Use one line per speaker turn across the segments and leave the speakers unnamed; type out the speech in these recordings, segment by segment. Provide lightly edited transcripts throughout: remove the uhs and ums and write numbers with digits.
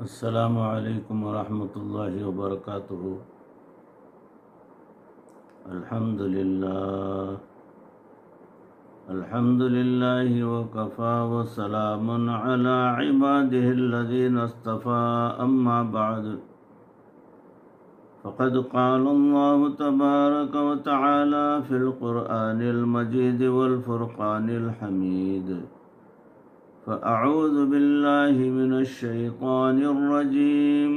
السلام علیکم ورحمۃ اللہ وبرکاتہ۔ الحمد للہ وکفی وسلام علی عبادہ الذین اصطفی، اما بعد فقد قال اللہ تبارک وتعالی فی القرآن المجید والفرقان الحمید، فأعوذ باللہ من الشیطان الرجیم،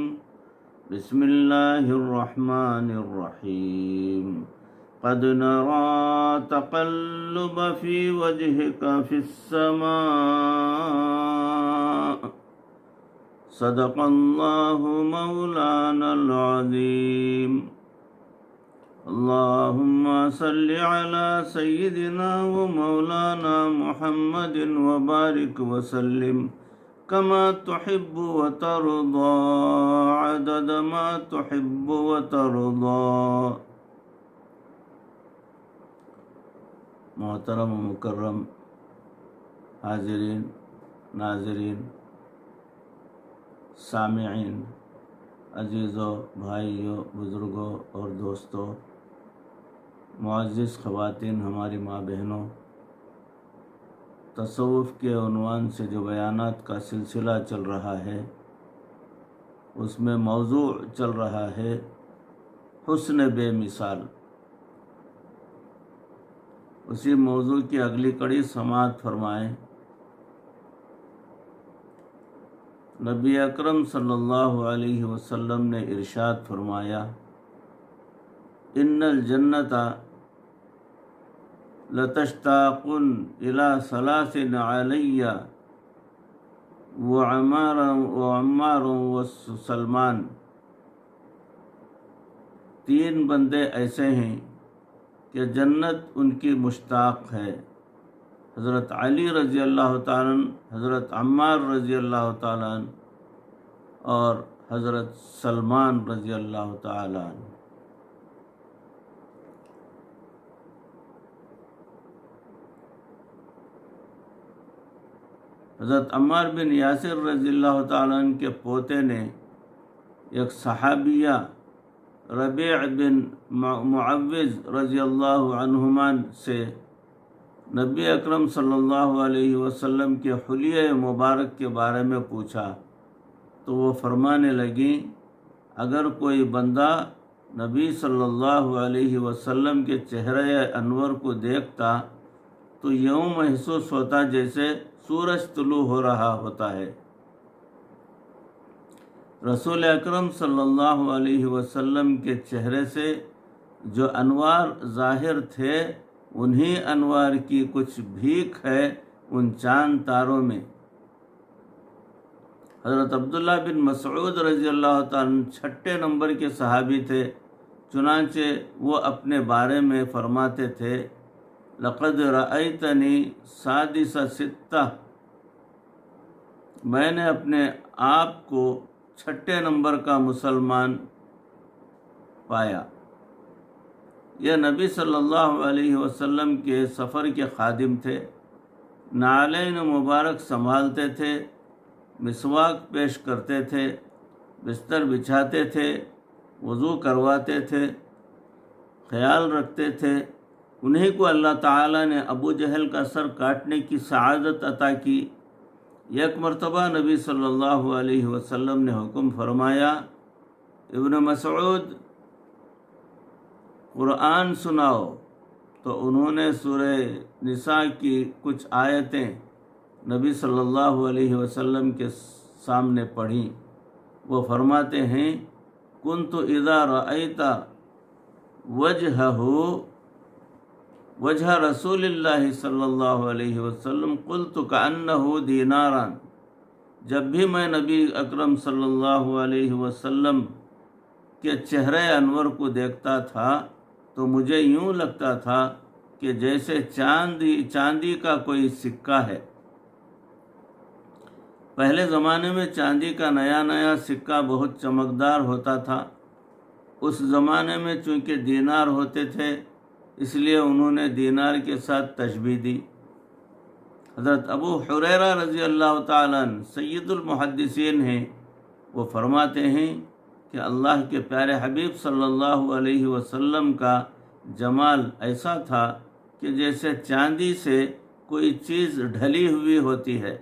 بسم اللہ الرحمن الرحیم۔ قد نرى تقلب في وجهك في السماء، صدق اللہ مولانا العظیم۔ اللهم صل على سيدنا ومولانا محمد وبارك وسلم كما تحب وترضى عدد ما تحب وترضى۔ محترم و مکرم حاضرین، ناظرین، سامعین، عزیزوں، بھائیوں، بزرگوں اور دوستوں، معزز خواتین، ہماری ماں بہنوں، تصوف کے عنوان سے جو بیانات کا سلسلہ چل رہا ہے، اس میں موضوع چل رہا ہے حسن بے مثال۔ اسی موضوع کی اگلی کڑی سماعت فرمائیں۔ نبی اکرم صلی اللہ علیہ وسلم نے ارشاد فرمایا، ان الجنت لتشتاق الى ثلاث علی وعمار وسلمان۔ تین بندے ایسے ہیں کہ جنت ان کی مشتاق ہے، حضرت علی رضی اللہ تعالیٰ عنہ، حضرت عمار رضی اللہ تعالیٰ عنہ اور حضرت سلمان رضی اللہ تعالیٰ عنہ۔ حضرت عمار بن یاسر رضی اللہ تعالیٰ عنہ کے پوتے نے ایک صحابیہ ربیع بن معوذ رضی اللہ عنہما سے نبی اکرم صلی اللہ علیہ وسلم کے حلیہ مبارک کے بارے میں پوچھا، تو وہ فرمانے لگیں، اگر کوئی بندہ نبی صلی اللہ علیہ وسلم کے چہرہ انور کو دیکھتا تو یوں محسوس ہوتا جیسے سورج طلوع ہو رہا ہوتا ہے۔ رسول اکرم صلی اللہ علیہ وسلم کے چہرے سے جو انوار ظاہر تھے، انہی انوار کی کچھ بھیک ہے ان چاند تاروں میں۔ حضرت عبداللہ بن مسعود رضی اللہ تعالیٰ چھٹے نمبر کے صحابی تھے، چنانچہ وہ اپنے بارے میں فرماتے تھے، لقد رأیتنی سادس ستہ، میں نے اپنے آپ کو چھٹے نمبر کا مسلمان پایا۔ یہ نبی صلی اللہ علیہ وسلم کے سفر کے خادم تھے، نعلین مبارک سنبھالتے تھے، مسواک پیش کرتے تھے، بستر بچھاتے تھے، وضو کرواتے تھے، خیال رکھتے تھے۔ انہیں کو اللہ تعالیٰ نے ابو جہل کا سر کاٹنے کی سعادت عطا کی۔ ایک مرتبہ نبی صلی اللہ علیہ وسلم نے حکم فرمایا، ابن مسعود قرآن سناؤ، تو انہوں نے سورہ نساء کی کچھ آیتیں نبی صلی اللہ علیہ وسلم کے سامنے پڑھیں۔ وہ فرماتے ہیں، کنت اذا رأیت وجہ رسول اللہ صلی اللہ علیہ وسلم قلت کأنہ دیناران، جب بھی میں نبی اکرم صلی اللہ علیہ وسلم کے چہرے انور کو دیکھتا تھا تو مجھے یوں لگتا تھا کہ جیسے چاندی کا کوئی سکہ ہے۔ پہلے زمانے میں چاندی کا نیا نیا سکہ بہت چمکدار ہوتا تھا۔ اس زمانے میں چونکہ دینار ہوتے تھے، اس لیے انہوں نے دینار کے ساتھ تشبیہ دی۔ حضرت ابو حریرہ رضی اللہ تعالیٰ عنہ سید المحدثین ہیں، وہ فرماتے ہیں کہ اللہ کے پیارے حبیب صلی اللہ علیہ وسلم کا جمال ایسا تھا کہ جیسے چاندی سے کوئی چیز ڈھلی ہوئی ہوتی ہے۔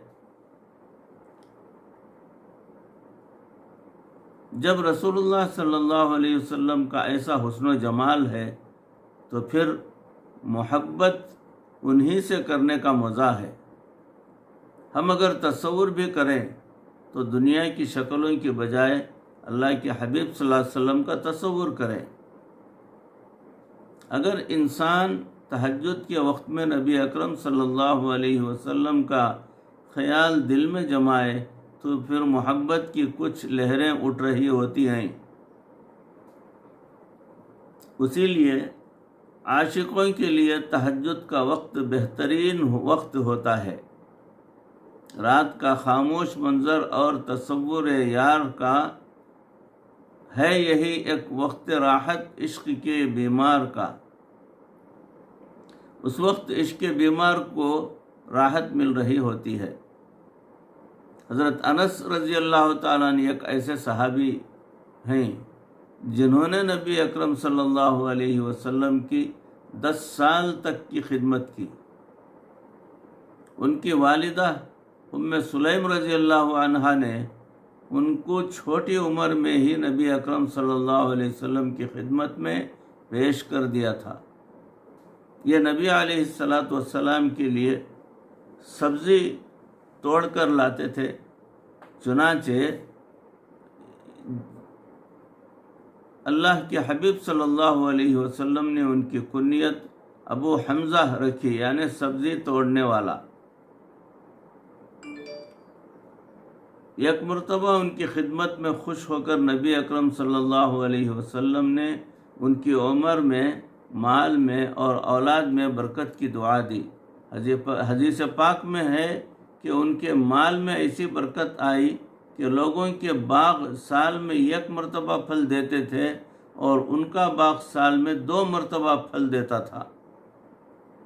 جب رسول اللہ صلی اللہ علیہ وسلم کا ایسا حسن و جمال ہے تو پھر محبت انہی سے کرنے کا مزہ ہے۔ ہم اگر تصور بھی کریں تو دنیا کی شکلوں کی بجائے اللہ کے حبیب صلی اللہ علیہ وسلم کا تصور کریں۔ اگر انسان تہجد کے وقت میں نبی اکرم صلی اللہ علیہ وسلم کا خیال دل میں جمائے تو پھر محبت کی کچھ لہریں اٹھ رہی ہوتی ہیں۔ اسی لیے عاشقوں کے لیے تہجد کا وقت بہترین وقت ہوتا ہے۔ رات کا خاموش منظر اور تصور یار کا ہے یہی ایک وقت راحت عشق کے بیمار کا۔ اس وقت عشق کے بیمار کو راحت مل رہی ہوتی ہے۔ حضرت انس رضی اللہ تعالیٰ عنہ ایک ایسے صحابی ہیں جنہوں نے نبی اکرم صلی اللہ علیہ وسلم کی 10 سال تک کی خدمت کی۔ ان کی والدہ ام سلیم رضی اللہ عنہا نے ان کو چھوٹی عمر میں ہی نبی اکرم صلی اللہ علیہ وسلم کی خدمت میں پیش کر دیا تھا۔ یہ نبی علیہ السلام کے لیے سبزی توڑ کر لاتے تھے، چنانچہ اللہ کے حبیب صلی اللہ علیہ وسلم نے ان کی کنیت ابو حمزہ رکھی، یعنی سبزی توڑنے والا۔ ایک مرتبہ ان کی خدمت میں خوش ہو کر نبی اکرم صلی اللہ علیہ وسلم نے ان کی عمر میں، مال میں اور اولاد میں برکت کی دعا دی۔ حدیث پاک میں ہے کہ ان کے مال میں ایسی برکت آئی کہ لوگوں کے باغ سال میں 1 مرتبہ پھل دیتے تھے اور ان کا باغ سال میں 2 مرتبہ پھل دیتا تھا۔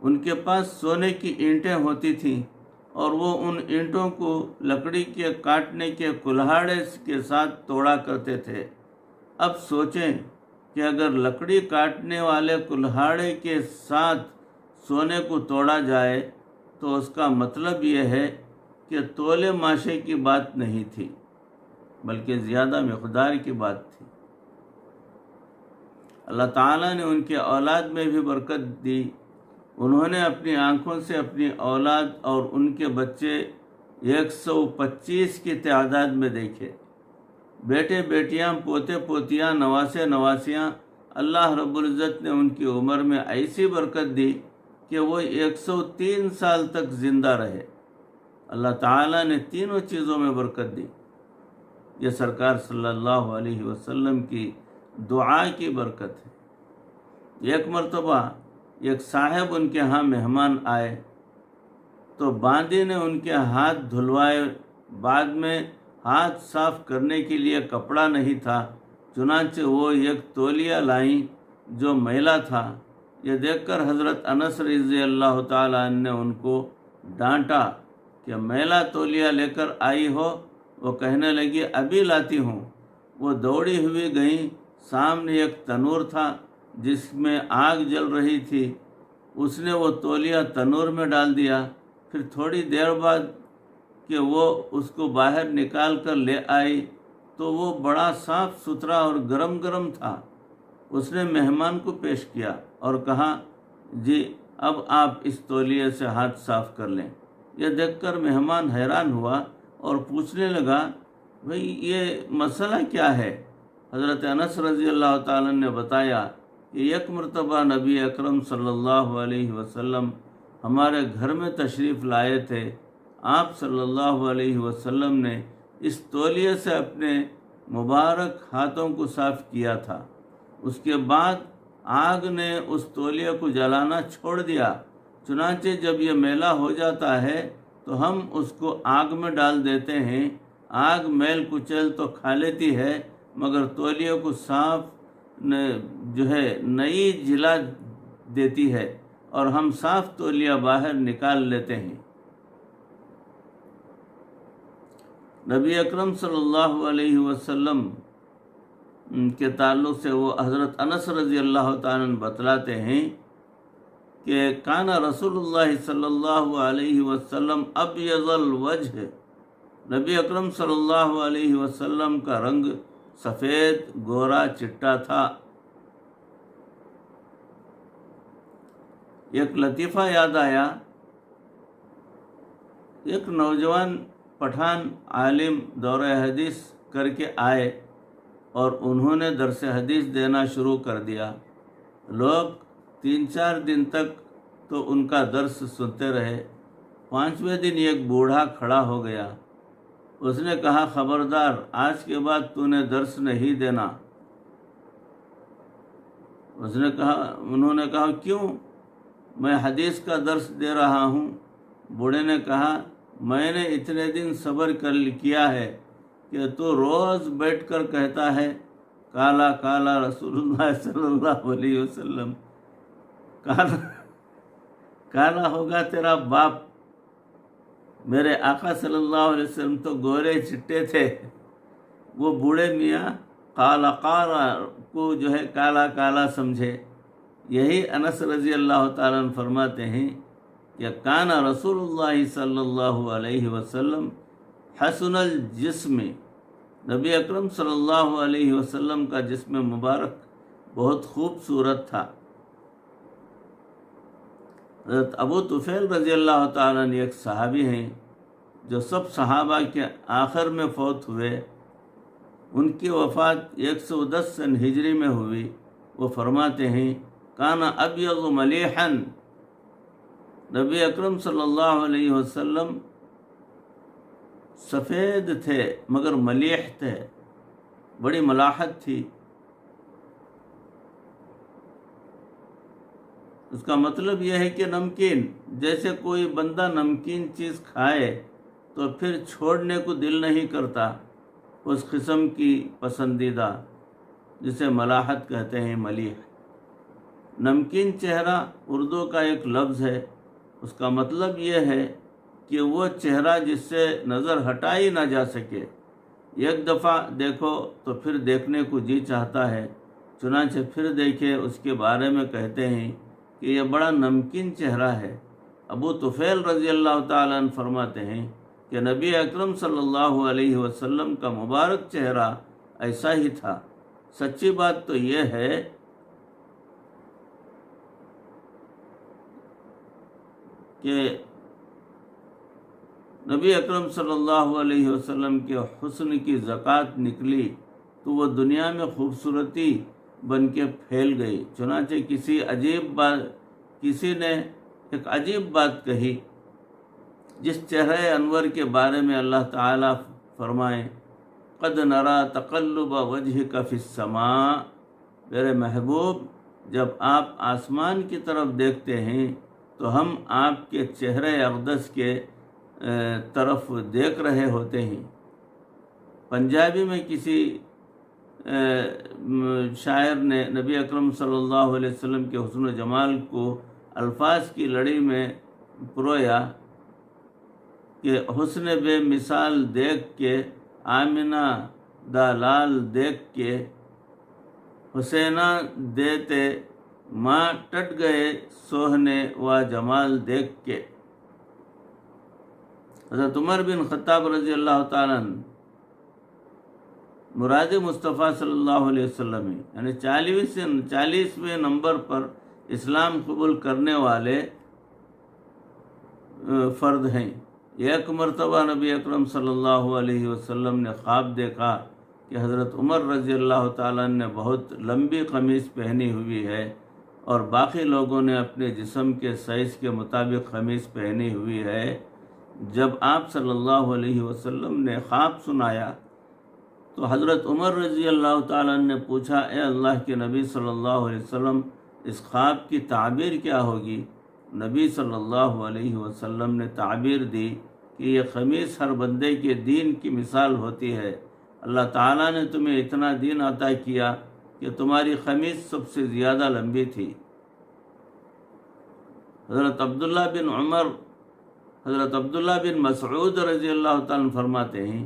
ان کے پاس سونے کی اینٹیں ہوتی تھیں اور وہ ان اینٹوں کو لکڑی کے کاٹنے کے کلہاڑے کے ساتھ توڑا کرتے تھے۔ اب سوچیں کہ اگر لکڑی کاٹنے والے کلہاڑے کے ساتھ سونے کو توڑا جائے تو اس کا مطلب یہ ہے کہ تولے ماشے کی بات نہیں تھی بلکہ زیادہ مقدار کی بات تھی۔ اللہ تعالیٰ نے ان کے اولاد میں بھی برکت دی۔ انہوں نے اپنی آنکھوں سے اپنی اولاد اور ان کے بچے 125 کی تعداد میں دیکھے۔ بیٹے بیٹیاں، پوتے پوتیاں، نواسے نواسیاں، اللہ رب العزت نے ان کی عمر میں ایسی برکت دی کہ وہ 103 سال تک زندہ رہے۔ اللہ تعالیٰ نے تینوں چیزوں میں برکت دی۔ یہ سرکار صلی اللہ علیہ وسلم کی دعا کی برکت ہے۔ ایک مرتبہ ایک صاحب ان کے ہاں مہمان آئے تو باندی نے ان کے ہاتھ دھلوائے۔ بعد میں ہاتھ صاف کرنے کے لیے کپڑا نہیں تھا، چنانچہ وہ ایک تولیہ لائیں جو میلا تھا۔ یہ دیکھ کر حضرت انس رضی اللہ تعالیٰ عنہ نے ان کو ڈانٹا کہ میلا تولیہ لے کر آئی ہو؟ وہ کہنے لگی ابھی لاتی ہوں۔ وہ دوڑی ہوئی گئیں۔ سامنے ایک تنور تھا جس میں آگ جل رہی تھی۔ اس نے وہ تولیہ تنور میں ڈال دیا۔ پھر تھوڑی دیر بعد کہ وہ اس کو باہر نکال کر لے آئی تو وہ بڑا صاف ستھرا اور گرم گرم تھا۔ اس نے مہمان کو پیش کیا اور کہا جی اب آپ اس تولیے سے ہاتھ صاف کر لیں۔ یہ دیکھ کر مہمان حیران ہوا اور پوچھنے لگا بھئی یہ مسئلہ کیا ہے؟ حضرت انس رضی اللہ تعالیٰ نے بتایا کہ ایک مرتبہ نبی اکرم صلی اللہ علیہ وسلم ہمارے گھر میں تشریف لائے تھے۔ آپ صلی اللہ علیہ وسلم نے اس تولیے سے اپنے مبارک ہاتھوں کو صاف کیا تھا۔ اس کے بعد آگ نے اس تولیے کو جلانا چھوڑ دیا۔ چنانچہ جب یہ میلا ہو جاتا ہے تو ہم اس کو آگ میں ڈال دیتے ہیں۔ آگ میل کچیل تو کھا لیتی ہے مگر تولیے کو صاف نئی جلا دیتی ہے اور ہم صاف تولیہ باہر نکال لیتے ہیں۔ نبی اکرم صلی اللہ علیہ وسلم کے تعلق سے وہ حضرت انس رضی اللہ تعالیٰ عنہ بتلاتے ہیں کہ کان رسول اللہ صلی اللہ علیہ وسلم ابیض الوجہ، نبی اکرم صلی اللہ علیہ وسلم کا رنگ سفید گورا چٹا تھا۔ ایک لطیفہ یاد آیا، ایک نوجوان پٹھان عالم دورہ حدیث کر کے آئے اور انہوں نے درس حدیث دینا شروع کر دیا۔ لوگ 3-4 دن تک تو ان کا درس سنتے رہے۔ 5ویں دن ایک بوڑھا کھڑا ہو گیا، اس نے کہا خبردار، آج کے بعد تو نے درس نہیں دینا۔ انہوں نے کہا کیوں؟ میں حدیث کا درس دے رہا ہوں۔ بوڑھے نے کہا میں نے اتنے دن صبر کیا ہے کہ تو روز بیٹھ کر کہتا ہے کالا کالا رسول اللہ صلی اللہ علیہ وسلم، کالا ہوگا تیرا باپ، میرے آقا صلی اللہ علیہ وسلم تو گورے چٹے تھے۔ وہ بوڑھے میاں کالا کالا کو جو ہے کالا کالا سمجھے۔ یہی انس رضی اللہ تعالیٰ عنہ فرماتے ہیں کہ کان رسول اللہ صلی اللہ علیہ وسلم حسن الجسم، نبی اکرم صلی اللہ علیہ وسلم کا جسم مبارک بہت خوبصورت تھا۔ حضرت ابو طفیل رضی اللہ تعالیٰ عنہ ایک صحابی ہیں جو سب صحابہ کے آخر میں فوت ہوئے۔ ان کی وفات 110 سن ہجری میں ہوئی۔ وہ فرماتے ہیں کان ابیض ملیحا، نبی اکرم صلی اللہ علیہ وسلم سفید تھے مگر ملیح تھے، بڑی ملاحت تھی۔ اس کا مطلب یہ ہے کہ نمکین، جیسے کوئی بندہ نمکین چیز کھائے تو پھر چھوڑنے کو دل نہیں کرتا، اس قسم کی پسندیدہ، جسے ملاحت کہتے ہیں، ملیح۔ نمکین چہرہ اردو کا ایک لفظ ہے، اس کا مطلب یہ ہے کہ وہ چہرہ جس سے نظر ہٹائی نہ جا سکے، ایک دفعہ دیکھو تو پھر دیکھنے کو جی چاہتا ہے، چنانچہ پھر دیکھے۔ اس کے بارے میں کہتے ہیں کہ یہ بڑا نمکین چہرہ ہے۔ ابو طفیل رضی اللہ تعالیٰ عنہ فرماتے ہیں کہ نبی اکرم صلی اللہ علیہ وسلم کا مبارک چہرہ ایسا ہی تھا۔ سچی بات تو یہ ہے کہ نبی اکرم صلی اللہ علیہ وسلم کے حسن کی زکوٰۃ نکلی تو وہ دنیا میں خوبصورتی بن کے پھیل گئی۔ چنانچہ کسی نے ایک عجیب بات کہی، جس چہرہ انور کے بارے میں اللہ تعالیٰ فرمائے قد نرا تقلب وجہک فی السماء، میرے محبوب جب آپ آسمان کی طرف دیکھتے ہیں تو ہم آپ کے چہرے اقدس کے طرف دیکھ رہے ہوتے ہیں۔ پنجابی میں کسی شاعر نے نبی اکرم صلی اللہ علیہ وسلم کے حسن و جمال کو الفاظ کی لڑی میں پرویا کہ حسن بے مثال دیکھ کے، آمنہ دا لال دیکھ کے، حسینہ دیتے ماں ٹٹ گئے سوہنے و جمال دیکھ کے۔ حضرت عمر بن خطاب رضی اللہ تعالیٰ عنہ مراد مصطفیٰ صلی اللہ علیہ وسلم، یعنی 40ویں نمبر پر اسلام قبول کرنے والے فرد ہیں۔ ایک مرتبہ نبی اکرم صلی اللہ علیہ وسلم نے خواب دیکھا کہ حضرت عمر رضی اللہ تعالیٰ نے بہت لمبی قمیص پہنی ہوئی ہے اور باقی لوگوں نے اپنے جسم کے سائز کے مطابق قمیص پہنی ہوئی ہے۔ جب آپ صلی اللہ علیہ وسلم نے خواب سنایا تو حضرت عمر رضی اللہ تعالیٰ نے پوچھا، اے اللہ کے نبی صلی اللہ علیہ وسلم، اس خواب کی تعبیر کیا ہوگی؟ نبی صلی اللہ علیہ وسلم نے تعبیر دی کہ یہ قمیص ہر بندے کے دین کی مثال ہوتی ہے۔ اللہ تعالیٰ نے تمہیں اتنا دین عطا کیا کہ تمہاری قمیص سب سے زیادہ لمبی تھی۔ حضرت عبداللہ بن مسعود رضی اللہ تعالیٰ عنہ فرماتے ہیں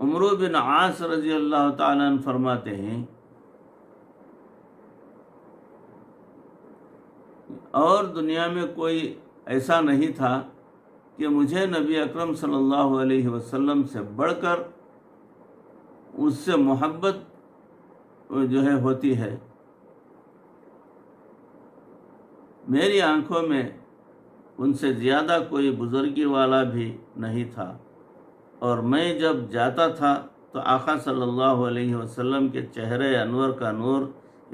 عمرو بن عاص رضی اللہ تعالیٰ عنہ فرماتے ہیں اور دنیا میں کوئی ایسا نہیں تھا کہ مجھے نبی اکرم صلی اللہ علیہ وسلم سے بڑھ کر اس سے محبت جو ہے ہوتی ہے. میری آنکھوں میں ان سے زیادہ کوئی بزرگی والا بھی نہیں تھا، اور میں جب جاتا تھا تو آقا صلی اللہ علیہ وسلم کے چہرے انور کا نور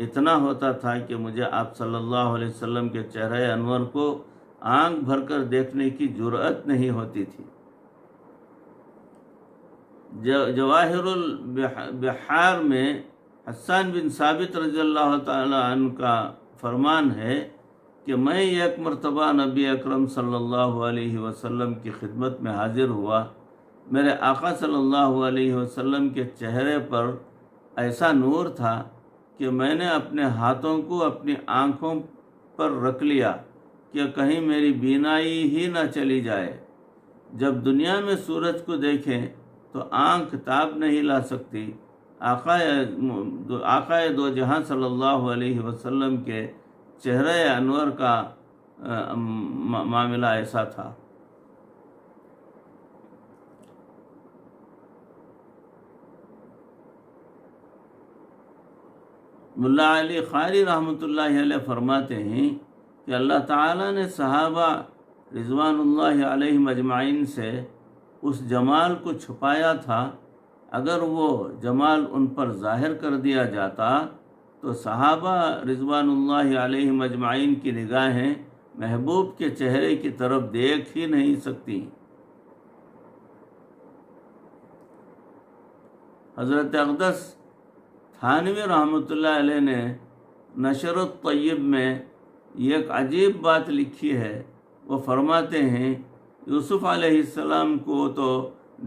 اتنا ہوتا تھا کہ مجھے آپ صلی اللہ علیہ وسلم کے چہرے انور کو آنکھ بھر کر دیکھنے کی جرأت نہیں ہوتی تھی. جواہر البحار میں حسان بن ثابت رضی اللہ تعالی عنہ کا فرمان ہے کہ میں ایک مرتبہ نبی اکرم صلی اللہ علیہ وسلم کی خدمت میں حاضر ہوا. میرے آقا صلی اللہ علیہ وسلم کے چہرے پر ایسا نور تھا کہ میں نے اپنے ہاتھوں کو اپنی آنکھوں پر رکھ لیا کہ کہیں میری بینائی ہی نہ چلی جائے. جب دنیا میں سورج کو دیکھیں تو آنکھ تاب نہیں لا سکتی. آقا دو جہاں صلی اللہ علیہ وسلم کے چہرے انور کا معاملہ ایسا تھا. ملا علی قاری رحمۃ اللہ علیہ فرماتے ہیں کہ اللہ تعالیٰ نے صحابہ رضوان اللہ علیہم اجمعین سے اس جمال کو چھپایا تھا. اگر وہ جمال ان پر ظاہر کر دیا جاتا تو صحابہ رضوان اللہ علیہم اجمعین کی نگاہیں محبوب کے چہرے کی طرف دیکھ ہی نہیں سکتی. حضرت اقدس تھانوی رحمۃ اللہ علیہ نے نشر الطیب میں ایک عجیب بات لکھی ہے. وہ فرماتے ہیں یوسف علیہ السلام کو تو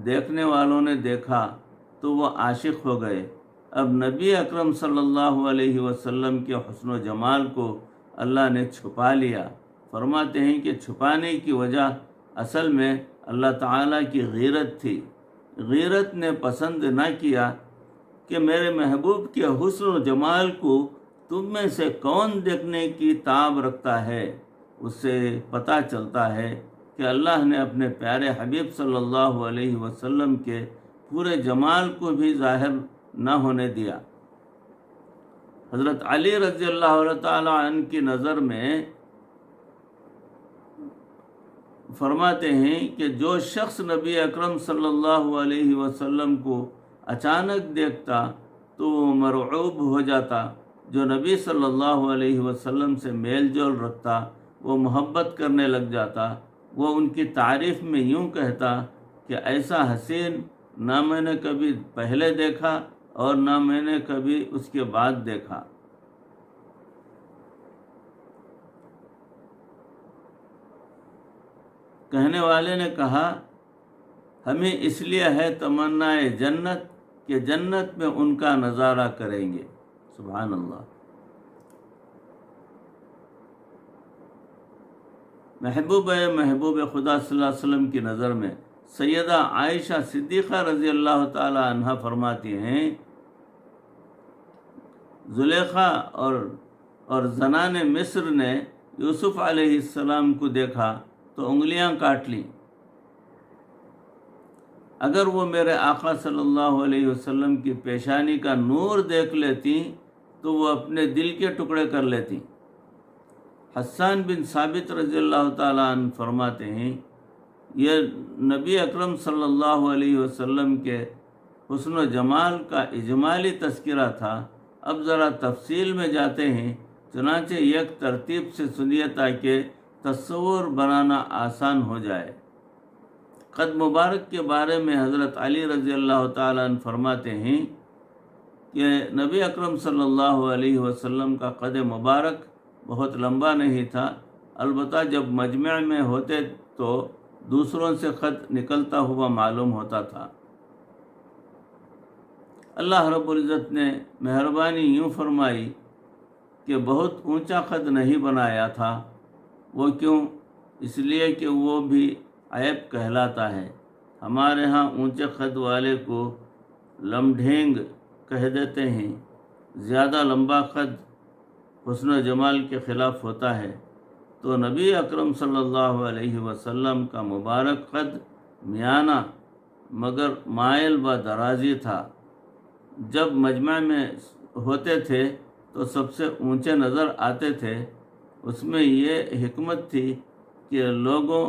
دیکھنے والوں نے دیکھا تو وہ عاشق ہو گئے. اب نبی اکرم صلی اللہ علیہ وسلم کے حسن و جمال کو اللہ نے چھپا لیا. فرماتے ہیں کہ چھپانے کی وجہ اصل میں اللہ تعالیٰ کی غیرت تھی. غیرت نے پسند نہ کیا کہ میرے محبوب کے حسن و جمال کو تم میں سے کون دیکھنے کی تاب رکھتا ہے. اس سے پتہ چلتا ہے کہ اللہ نے اپنے پیارے حبیب صلی اللہ علیہ وسلم کے پورے جمال کو بھی ظاہر نہ ہونے دیا. حضرت علی رضی اللہ تعالی عنہ کی نظر میں فرماتے ہیں کہ جو شخص نبی اکرم صلی اللہ علیہ وسلم کو اچانک دیکھتا تو وہ مرعوب ہو جاتا. جو نبی صلی اللہ علیہ وسلم سے میل جول رکھتا وہ محبت کرنے لگ جاتا. وہ ان کی تعریف میں یوں کہتا کہ ایسا حسین نہ میں نے کبھی پہلے دیکھا اور نہ میں نے کبھی اس کے بعد دیکھا. کہنے والے نے کہا ہمیں اس لیے ہے تمنا جنت کہ جنت میں ان کا نظارہ کریں گے. سبحان اللہ. محبوب خدا صلی اللہ علیہ وسلم کی نظر میں سیدہ عائشہ صدیقہ رضی اللہ تعالی عنہا فرماتی ہیں زلیخا اور زنان مصر نے یوسف علیہ السلام کو دیکھا تو انگلیاں کاٹ لیں. اگر وہ میرے آقا صلی اللہ علیہ وسلم کی پیشانی کا نور دیکھ لیتی تو وہ اپنے دل کے ٹکڑے کر لیتی. حسان بن ثابت رضی اللہ تعالیٰ عنہ فرماتے ہیں یہ نبی اکرم صلی اللہ علیہ وسلم کے حسن و جمال کا اجمالی تذکرہ تھا. اب ذرا تفصیل میں جاتے ہیں. چنانچہ ایک ترتیب سے سنیے تاکہ تصور بنانا آسان ہو جائے. قد مبارک کے بارے میں حضرت علی رضی اللہ تعالیٰ عنہ فرماتے ہیں کہ نبی اکرم صلی اللہ علیہ وسلم کا قد مبارک بہت لمبا نہیں تھا. البتہ جب مجمع میں ہوتے تو دوسروں سے خط نکلتا ہوا معلوم ہوتا تھا. اللہ رب العزت نے مہربانی یوں فرمائی کہ بہت اونچا خط نہیں بنایا تھا. وہ کیوں؟ اس لیے کہ وہ بھی عیب کہلاتا ہے. ہمارے ہاں اونچے خط والے کو لمڈھینگ کہہ دیتے ہیں۔ زیادہ لمبا قد حسن و جمال کے خلاف ہوتا ہے، تو نبی اکرم صلی اللہ علیہ وسلم کا مبارک قد میانہ مگر مائل و درازی تھا۔ جب مجمع میں ہوتے تھے تو سب سے اونچے نظر آتے تھے۔ اس میں یہ حکمت تھی کہ لوگوں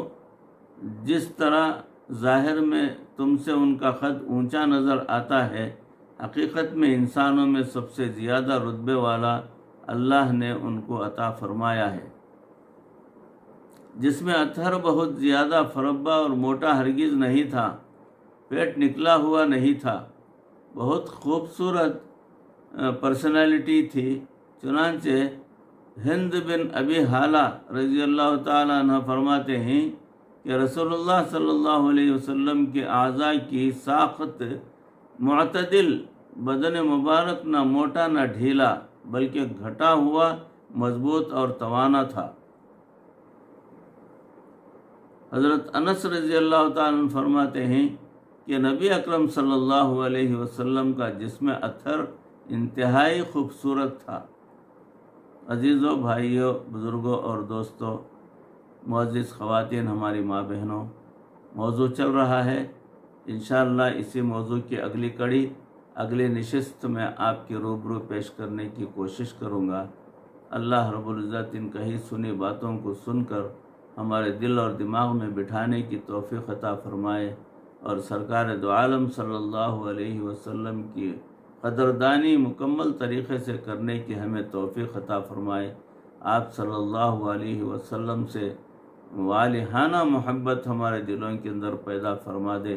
جس طرح ظاہر میں تم سے ان کا قد اونچا نظر آتا ہے، حقیقت میں انسانوں میں سب سے زیادہ رتبے والا اللہ نے ان کو عطا فرمایا ہے، جس میں اطہر بہت زیادہ فربا اور موٹا ہرگز نہیں تھا، پیٹ نکلا ہوا نہیں تھا، بہت خوبصورت پرسنالٹی تھی۔ چنانچہ ہند بن ابی حالہ رضی اللہ تعالیٰ عنہ فرماتے ہیں کہ رسول اللہ صلی اللہ علیہ وسلم کے اعضاء کی ساخت معتدل، بدن مبارک نہ موٹا نہ ڈھیلا بلکہ گھٹا ہوا، مضبوط اور توانا تھا۔ حضرت انس رضی اللہ تعالیٰ عنہ فرماتے ہیں کہ نبی اکرم صلی اللہ علیہ وسلم کا جسم اطہر انتہائی خوبصورت تھا۔ عزیزوں، بھائیوں، بزرگوں اور دوستوں، معزز خواتین، ہماری ماں بہنوں، موضوع چل رہا ہے۔ انشاءاللہ اسی موضوع کی اگلی کڑی، اگلی نشست میں آپ کے روبرو پیش کرنے کی کوشش کروں گا۔ اللہ رب العزت ان کہی سنی باتوں کو سن کر ہمارے دل اور دماغ میں بٹھانے کی توفیق عطا فرمائے، اور سرکار دو عالم صلی اللہ علیہ وسلم کی قدردانی مکمل طریقے سے کرنے کی ہمیں توفیق عطا فرمائے۔ آپ صلی اللہ علیہ وسلم سے والہانہ محبت ہمارے دلوں کے اندر پیدا فرما دے۔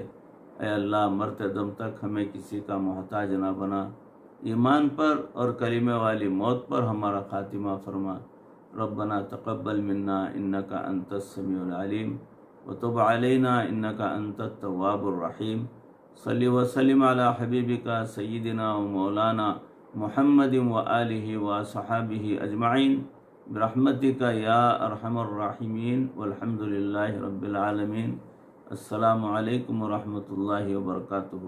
اے اللہ، مرتے دم تک ہمیں کسی کا محتاج نہ بنا، ایمان پر اور کلمے والی موت پر ہمارا خاتمہ فرما۔ ربنا تقبل منا انک انت السمیع العلیم وتب علینا انک انت التواب الرحیم۔ صلی وسلم علی حبیبک سیدنا و مولانا محمد و آلہ و صحابہ اجمعین برحمتک یا ارحم الراحمین والحمد للہ رب العالمین۔ السلام علیکم ورحمۃ اللہ وبرکاتہ۔